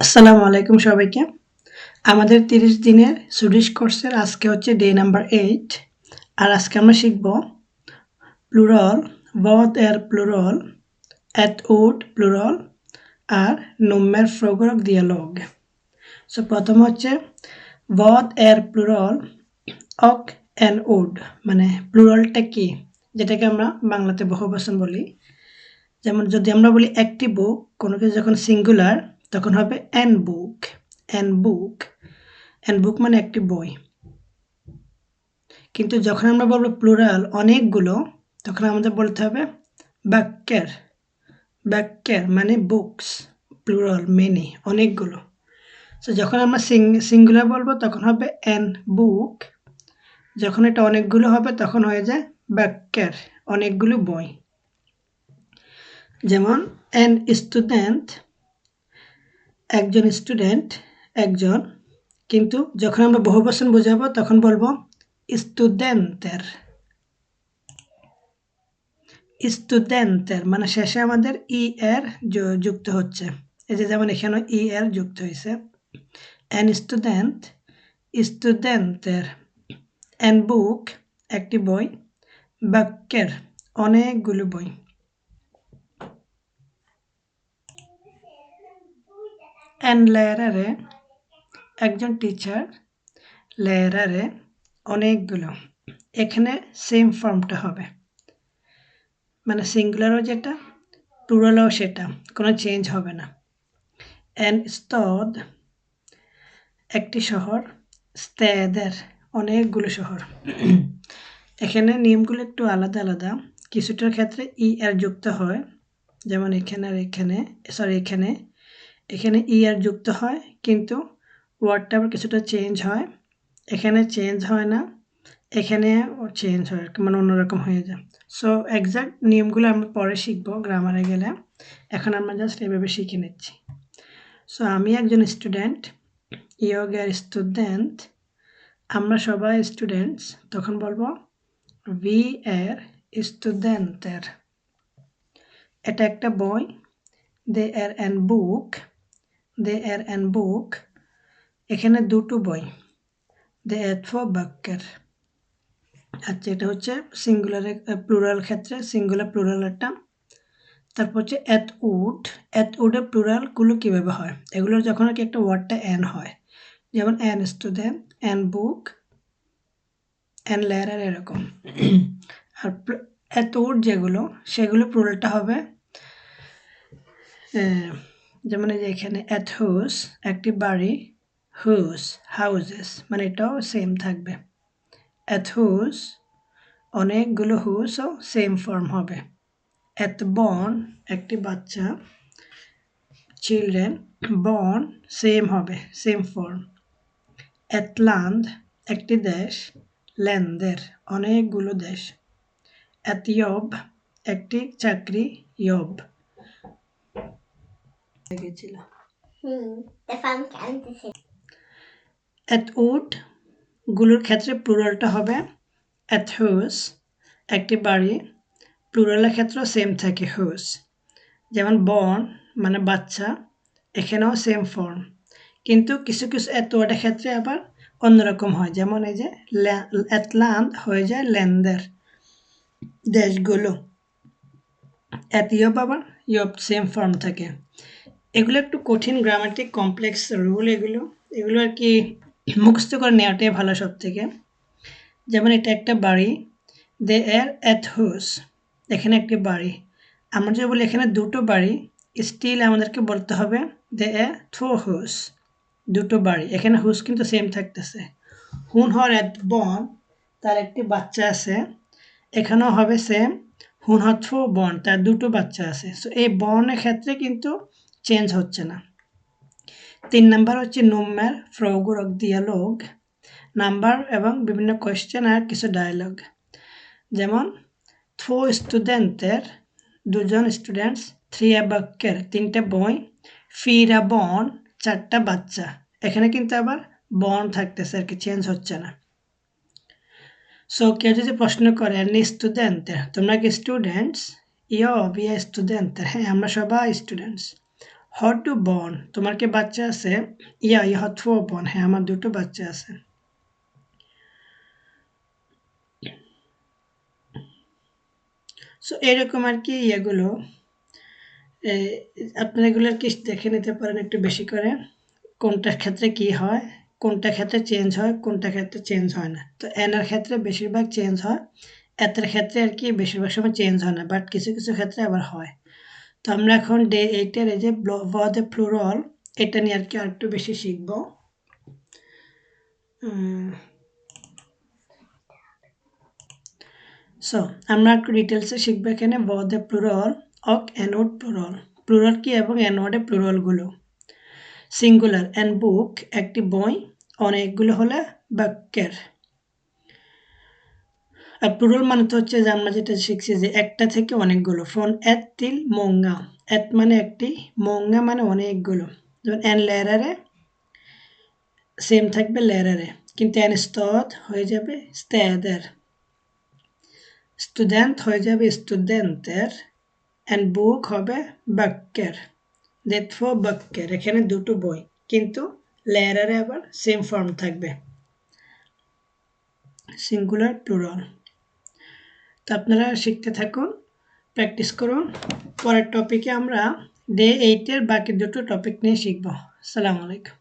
আসসালামু আলাইকুম সবাইকে। আমাদের ৩০ দিনের সুইডিশ কোর্সের আজকে হচ্ছে ডে নাম্বার 8 আর আজকে আমরা শিখব plural, vad är plural, ett ord plural আর nummer frågor och dialog। So প্রথম হচ্ছে vad är plural och en ord মানে প্লুরালটা কি, যেটাকে আমরা বাংলাতে বহুবচন বলি। যেমন যদি আমরা বলি একটি বুক, কোনো কিছু যখন সিঙ্গুলার তখন হবে এন বুক, এন বুক, এন বুক মানে একটি বই। কিন্তু যখন আমরা বলবো প্লুরাল অনেকগুলো, তখন আমাদের বলতে হবে বাক্যের, বাক্যের মানে বুকস, প্লুরাল মেনি অনেকগুলো। সো যখন আমরা সিঙ্গুলার বলবো তখন হবে এন বুক, যখন এটা অনেকগুলো হবে তখন হয়ে যায় বাক্যের অনেকগুলো বই। যেমন এন স্টুডেন্ট একজন স্টুডেন্ট, একজন, কিন্তু যখন আমরা বহুবচন বোঝাবো তখন বলবো স্টুডেন্টের, স্টুডেন্টের মানে শেষে আমাদের ই এর যুক্ত হচ্ছে। এই যে যেমন এখানে ই এর যুক্ত হয়েছে। এন স্টুডেন্ট, স্টুডেন্টের, এন বুক একটি বই, বাক্যের অনেকগুলো বই। এন লেয়ারারে একজন টিচার, লেয়ারারে অনেকগুলো, এখানে সেম ফর্মটা হবে, মানে সিঙ্গুলারও যেটা প্লুরালও সেটা, কোনো চেঞ্জ হবে না। এন স্টাড একটি শহর, städer অনেকগুলো শহর। এখানে নিয়মগুলো একটু আলাদা আলাদা, কিছুটার ক্ষেত্রে ই আর যুক্ত হয়, যেমন এখানে আর এখানে, সরি এখানে এখানে ই আর যুক্ত হয় কিন্তু ওয়ার্ডটা আবার কিছুটা চেঞ্জ হয়, এখানে চেঞ্জ হয় না, এখানে চেঞ্জ হয়, মানে অন্যরকম হয়ে যায়। সো এক্সাক্ট নিয়মগুলো আমরা পরে শিখবো গ্রামারে গেলে, এখন আমরা জাস্ট এভাবে শিখে নিচ্ছি। সো আমি একজন স্টুডেন্ট, jag är student, আমরা সবাই স্টুডেন্টস, তখন বলবো vi är studenter। এটা একটা বই, det är en bok, det är en bok, এখানে দুটো বই, det är två böcker। আচ্ছা, এটা হচ্ছে সিঙ্গুলারে প্লুরাল ক্ষেত্রে সিঙ্গুলার প্লুরাল একটা। তারপর হচ্ছে এত উড, এত উডের প্লুরালগুলো কীভাবে হয়, এগুলোর যখন আর কি একটা ওয়ার্ডটা এন হয়, যেমন এন স্টুডেন্ট, এন বুক, এন লেয়ারার এরকম। আর এত উড যেগুলো সেগুলো প্লুরালটা হবে যেমন এই যে এখানে এত হাউস একটি বাড়ি, হাউস হাউজেস মানে এটাও সেম থাকবে। এত হাউস অনেকগুলো হুসও সেম ফর্ম হবে। এত বর্ন একটি বাচ্চা, চিলড্রেন, বর্ন সেম হবে, সেম ফর্ম। এত ল্যান্ড একটি দেশ, ল্যান্ডের অনেকগুলো দেশ। এত জব একটি চাকরি, জব। এত উড গুলোর ক্ষেত্রে প্লুরালটা হবে এত হাউস একটি বাড়ি, প্লুরালের ক্ষেত্রেও সেম থাকে হাউস। যেমন বর্ন মানে বাচ্চা, এখানেও সেম ফর্ম, কিন্তু কিছু কিছু এত ওয়ার্ডের ক্ষেত্রে আবার অন্যরকম হয়, যেমন এই যে এত ল্যান্ড হয়ে যায় ল্যান্ডের দেশগুলো, এত ইয়ব আবার ইয়ব সেম ফর্ম থাকে। এগুলো একটু কঠিন গ্রামাটিক কমপ্লেক্স রুল, এগুলো এগুলো আর কি মুখস্থ করে নেওয়াটাই ভালো সব থেকে। যেমন এটা একটা বাড়ি, দে এর এত হাউস, এখানে একটি বাড়ি। আমরা যদি বলি এখানে দুটো বাড়ি, স্টিল আমাদেরকে বলতে হবে দে এ থো হাউস, দুটো বাড়ি, এখানে হুস কিন্তু সেম থাকতেছে। হুন হর এত বন তার একটি বাচ্চা আছে, এখানেও হবে সেম, হুন হর থো বন তার দুটো বাচ্চা আছে। সো এই বর্ণের ক্ষেত্রে কিন্তু চেঞ্জ হচ্ছে না। 3 নাম্বার হচ্ছে nummer, frågor och dialog, number এবং বিভিন্ন কোয়েশ্চেন আর কিছু ডায়ালগ। যেমন två studenter দুজন স্টুডেন্টস, 3 böcker তিনটা বই, 4 barn চারটা বাচ্চা, এখানে কিন্তু আবার বর্ন থাকতেছে আর কি, চেঞ্জ হচ্ছে না। সো কেউ যদি প্রশ্ন করে ni studenter তোমরা কি students, ja vi är studenter, হ্যাঁ আমরা সবাই স্টুডেন্টস। Har du barn? তোমার কি বাচ্চা আছে? Ja, jag har 2 barn. হ্যাঁ, আমার 2টো বাচ্চা আছে। সো এরকম আর কি ইয়েগুলো আপনারা এগুলো আর কি দেখে নিতে পারেন একটু বেশি করে। কোনটার ক্ষেত্রে কি হয়, কোনটা ক্ষেত্রে চেঞ্জ হয়, কোনটা ক্ষেত্রে চেঞ্জ হয় না। তো এন এর ক্ষেত্রে বেশিরভাগ চেঞ্জ হয়, এতের ক্ষেত্রে আর কি বেশিরভাগ সময় চেঞ্জ হয় না, বাট কিছু কিছু ক্ষেত্রে আবার হয়। তো আমরা এখন ডে 8 এর এই যে ভয়েসে প্লুরাল এটা নিয়ে আর কি আরেকটু বেশি শিখবো। সো আমরা একটু ডিটেলসে শিখবো এখানে ভয়েসে প্লুরাল অক এনওয়ার্ড প্লুরাল, প্লুরাল কি এবং এনওয়ার্ডে প্লুরালগুলো। সিঙ্গুলার অ্যান্ড বুক একটি বই, অনেকগুলো হলে বাক্যের। আর প্লুরাল মানে তো হচ্ছে যে আমরা যেটা শিখছি যে একটা থেকে অনেকগুলো, ফ্রম এক till många, এক মানে একটি, många মানে অনেকগুলো। যেমন en lärare সেম থাকবে lärare, কিন্তু en stad হয়ে যাবে städer, student হয়ে যাবে studenter, en bok হবে böcker, det är 2 böcker, এখানে দুটো বই, কিন্তু lärare আবার সেম ফর্ম থাকবে, সিঙ্গুলার প্লুরাল। তো আপনারা শিখতে থাকুন, প্র্যাকটিস করুন। পরের টপিকে আমরা ডে 8 এর বাকি দুটো টপিক নিয়ে শিখব। আসসালামু আলাইকুম।